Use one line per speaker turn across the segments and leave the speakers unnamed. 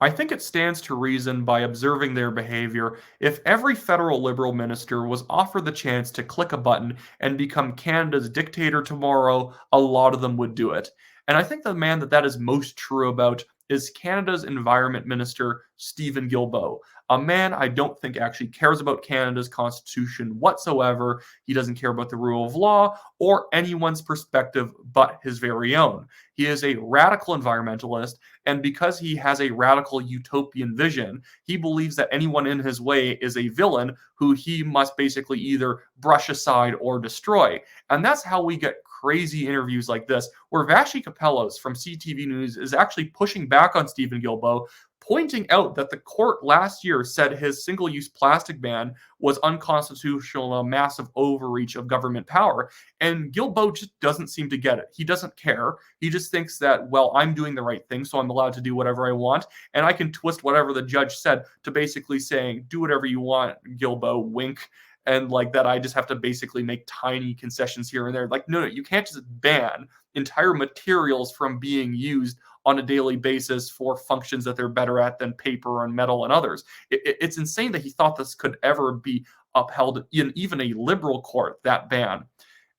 I think it stands to reason by observing their behavior if every federal Liberal minister was offered the chance to click a button and become Canada's dictator tomorrow, a lot of them would do it. And I think the man that is most true about is Canada's Environment Minister, Stephen Guilbeault, a man I don't think actually cares about Canada's constitution whatsoever. He doesn't care about the rule of law or anyone's perspective but his very own. He is a radical environmentalist, and because he has a radical utopian vision, he believes that anyone in his way is a villain who he must basically either brush aside or destroy. And that's how we get crazy interviews like this, where Vashi Kapelos from CTV News is actually pushing back on Stephen Guilbeault, pointing out that the court last year said his single-use plastic ban was unconstitutional, a massive overreach of government power. And Guilbeault just doesn't seem to get it. He doesn't care. He just thinks that, well, I'm doing the right thing, so I'm allowed to do whatever I want, and I can twist whatever the judge said to basically saying, do whatever you want, Guilbeault, wink. And like that, I just have to basically make tiny concessions here and there. Like, no, you can't just ban entire materials from being used on a daily basis for functions that they're better at than paper and metal and others. It's insane that he thought this could ever be upheld in even a liberal court, that ban.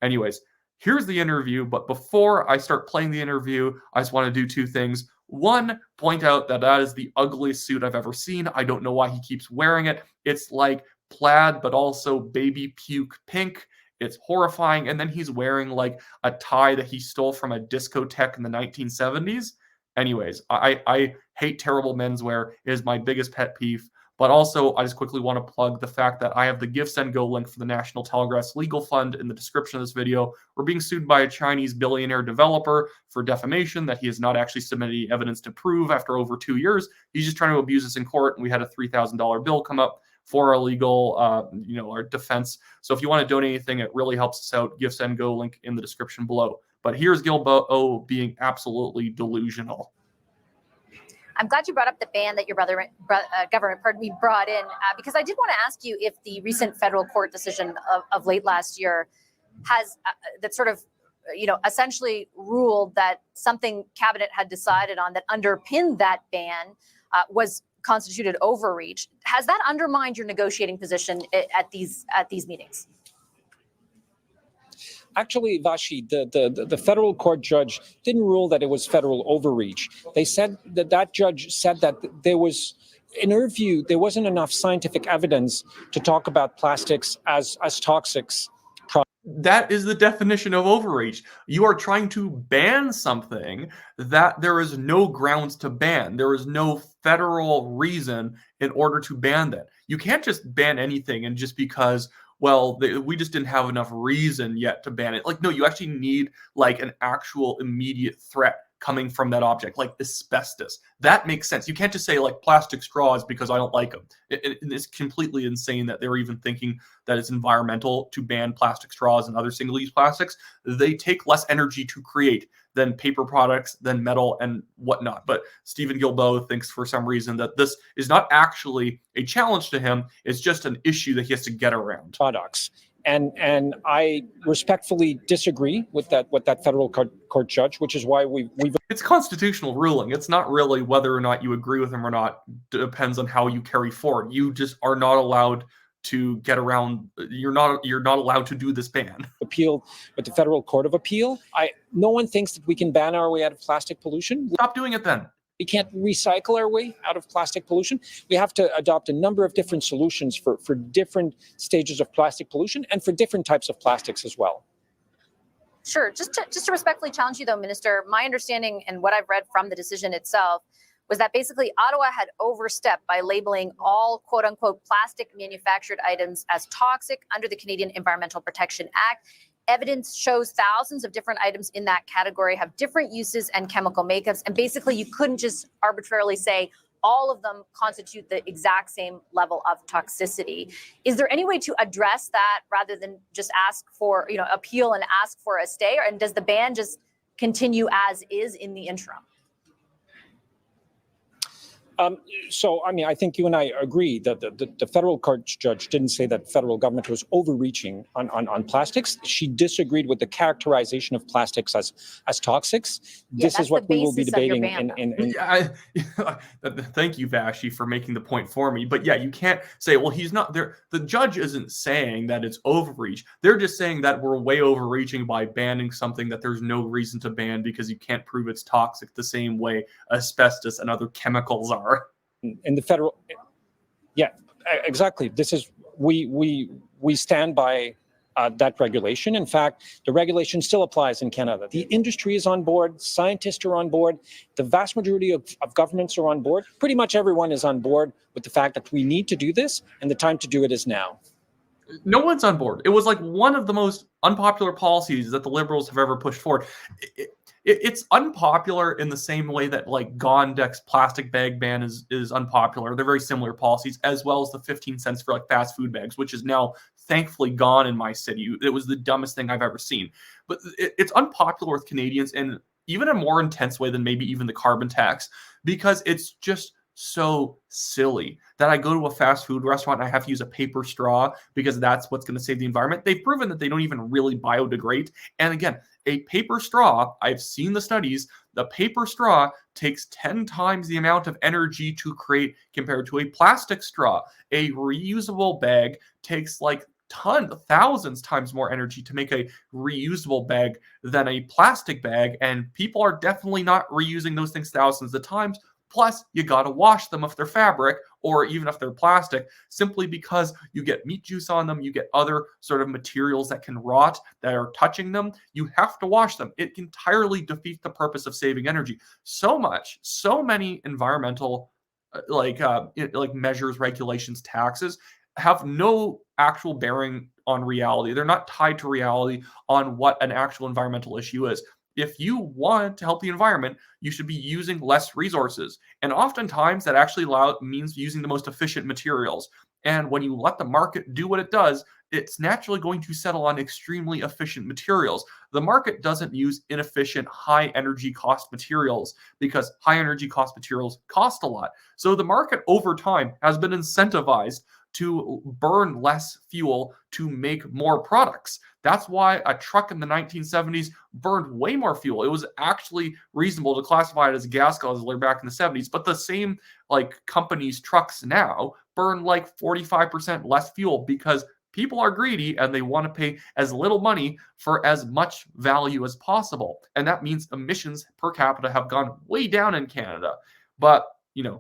Anyways, here's the interview. But before I start playing the interview, I just want to do two things. One, point out that is the ugliest suit I've ever seen. I don't know why he keeps wearing it. It's like plaid, but also baby puke pink. It's horrifying. And then he's wearing like a tie that he stole from a discotheque in the 1970s. Anyways, I hate terrible menswear. It is my biggest pet peeve. But also, I just quickly want to plug the fact that I have the Give, Send, Go link for the National Telegraph's legal fund in the description of this video. We're being sued by a Chinese billionaire developer for defamation that he has not actually submitted any evidence to prove after over 2 years. He's just trying to abuse us in court, and we had a $3,000 bill come up for our legal, our defense. So if you want to donate anything, it really helps us out. Give, Send, Go link in the description below. But here's Guilbeault being absolutely delusional.
I'm glad you brought up the ban that your government, brought in, because I did want to ask you if the recent federal court decision of late last year has that sort of, essentially ruled that something cabinet had decided on that underpinned that ban was constituted overreach. Has that undermined your negotiating position at these meetings?
Actually, Vashi, the federal court judge didn't rule that it was federal overreach. They said that judge said that there was, in her view, there wasn't enough scientific evidence to talk about plastics as toxics.
That is the definition of overreach. You are trying to ban something that there is no grounds to ban. There is no federal reason in order to ban that. You can't just ban anything and just because, well, we just didn't have enough reason yet to ban it. Like, no, you actually need like an actual immediate threat coming from that object, like asbestos. That makes sense. You can't just say like plastic straws because I don't like them. It's completely insane that they're even thinking that it's environmental to ban plastic straws and other single-use plastics. They take less energy to create than paper products, than metal and whatnot. But Stephen Guilbeault thinks for some reason that this is not actually a challenge to him. It's just an issue that he has to get around.
Products. And I respectfully disagree with that federal court judge, which is why we've.
It's constitutional ruling. It's not really whether or not you agree with him or not. Depends on how you carry forward. You just are not allowed to get around. You're not allowed to do this ban.
Appeal with the Federal Court of Appeal. No one thinks that we can ban our way out of plastic pollution.
Stop doing it then.
We can't recycle our way out of plastic pollution. We have to adopt a number of different solutions for different stages of plastic pollution and for different types of plastics as well.
Sure. Just to respectfully challenge you, though, Minister, my understanding and what I've read from the decision itself was that basically Ottawa had overstepped by labeling all quote unquote plastic manufactured items as toxic under the Canadian Environmental Protection Act. Evidence shows thousands of different items in that category have different uses and chemical makeups. And basically, you couldn't just arbitrarily say all of them constitute the exact same level of toxicity. Is there any way to address that rather than just ask for, appeal and ask for a stay? And does the ban just continue as is in the interim?
So, I mean, I think you and I agree that the federal court judge didn't say that federal government was overreaching on plastics. She disagreed with the characterization of plastics as toxics.
Yeah,
this is what we will be
basis of your
debating
ban,
Yeah, thank you, Vashi, for making the point for me. But yeah, you can't say, well, he's not there. The judge isn't saying that it's overreach. They're just saying that we're way overreaching by banning something that there's no reason to ban because you can't prove it's toxic the same way asbestos and other chemicals are.
in the federal. Yeah, exactly. This is we stand by that regulation. In fact, the regulation still applies in Canada. The industry is on board, scientists are on board, the vast majority of governments are on board. Pretty much everyone is on board with the fact that we need to do this, and the time to do it is now.
No one's on board. It was like one of the most unpopular policies that the Liberals have ever pushed forward. It's unpopular in the same way that like Gondek's plastic bag ban is unpopular. They're very similar policies, as well as the 15 cents for like fast food bags, which is now thankfully gone in my city. It was the dumbest thing I've ever seen. But it's unpopular with Canadians in even a more intense way than maybe even the carbon tax, because it's just so silly that I go to a fast food restaurant and I have to use a paper straw because that's what's going to save the environment. They've proven that they don't even really biodegrade. And again, a paper straw, I've seen the studies, the paper straw takes 10 times the amount of energy to create compared to a plastic straw. A reusable bag takes like thousands times more energy to make a reusable bag than a plastic bag. And people are definitely not reusing those things thousands of times. Plus, you got to wash them if they're fabric or even if they're plastic, simply because you get meat juice on them, you get other sort of materials that can rot that are touching them. You have to wash them. It entirely defeats the purpose of saving energy. So many environmental like measures, regulations, taxes have no actual bearing on reality. They're not tied to reality on what an actual environmental issue is. If you want to help the environment, you should be using less resources. And oftentimes that actually means using the most efficient materials. And when you let the market do what it does, it's naturally going to settle on extremely efficient materials. The market doesn't use inefficient, high energy cost materials because high energy cost materials cost a lot. So the market over time has been incentivized to burn less fuel to make more products. That's why a truck in the 1970s burned way more fuel. It was actually reasonable to classify it as a gas guzzler back in the 70s, but the same like companies' trucks now burn like 45% less fuel because people are greedy and they want to pay as little money for as much value as possible. And that means emissions per capita have gone way down in Canada. But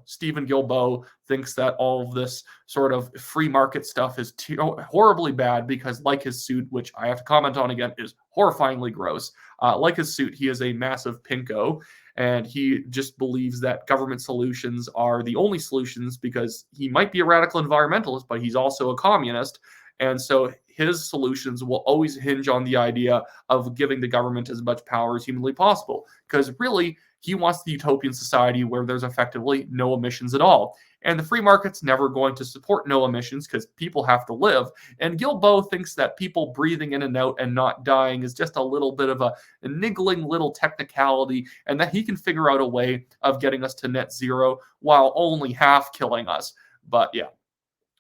Stephen Guilbeault thinks that all of this sort of free market stuff is horribly bad because, like his suit, which I have to comment on again, is horrifyingly gross. Like his suit, he is a massive pinko, and he just believes that government solutions are the only solutions because he might be a radical environmentalist, but he's also a communist. And so his solutions will always hinge on the idea of giving the government as much power as humanly possible, because really, he wants the utopian society where there's effectively no emissions at all. And the free market's never going to support no emissions because people have to live. And Guilbeault thinks that people breathing in and out and not dying is just a little bit of a niggling little technicality, and that he can figure out a way of getting us to net zero while only half killing us. But yeah,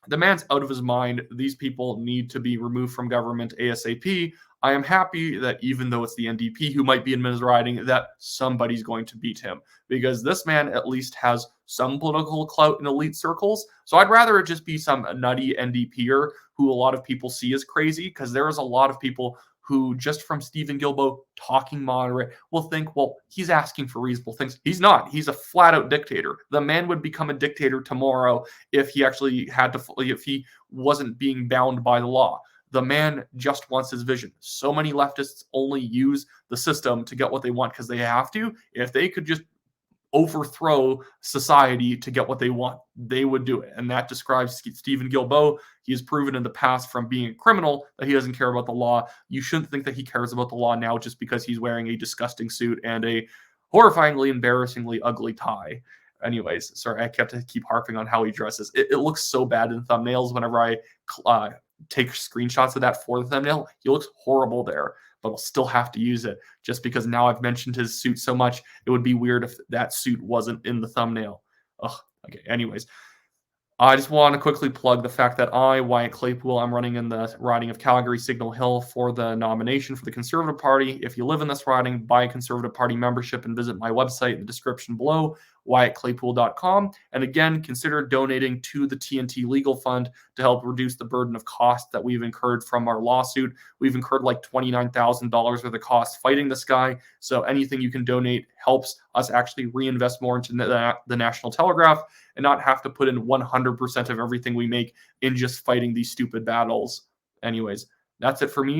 the man's out of his mind. These people need to be removed from government ASAP. I am happy that even though it's the NDP who might be in his riding, that somebody's going to beat him, because this man at least has some political clout in elite circles. So I'd rather it just be some nutty NDPer who a lot of people see as crazy, because there is a lot of people who just from Stephen Guilbeault talking moderate will think, well, he's asking for reasonable things. He's not. He's a flat out dictator. The man would become a dictator tomorrow if he actually had to, if he wasn't being bound by the law. The man just wants his vision. So many leftists only use the system to get what they want because they have to. If they could just overthrow society to get what they want, they would do it. And that describes Stephen Guilbeault. He has proven in the past from being a criminal that he doesn't care about the law. You shouldn't think that he cares about the law now just because he's wearing a disgusting suit and a horrifyingly, embarrassingly ugly tie. Anyways, sorry, I keep harping on how he dresses. It looks so bad in thumbnails whenever I take screenshots of that for the thumbnail. He looks horrible there, but I'll still have to use it just because now I've mentioned his suit so much. It would be weird if that suit wasn't in the thumbnail. Ugh, Okay, anyways. I just want to quickly plug the fact that I, Wyatt Claypool, I'm running in the riding of Calgary Signal Hill for the nomination for the Conservative Party. If you live in this riding, buy a Conservative Party membership and visit my website in the description below, wyattclaypool.com. And again, consider donating to the TNT Legal Fund to help reduce the burden of costs that we've incurred from our lawsuit. We've incurred like $29,000 worth of costs fighting this guy. So anything you can donate helps us actually reinvest more into the National Telegraph and not have to put in 100% of everything we make in just fighting these stupid battles. Anyways, that's it for me.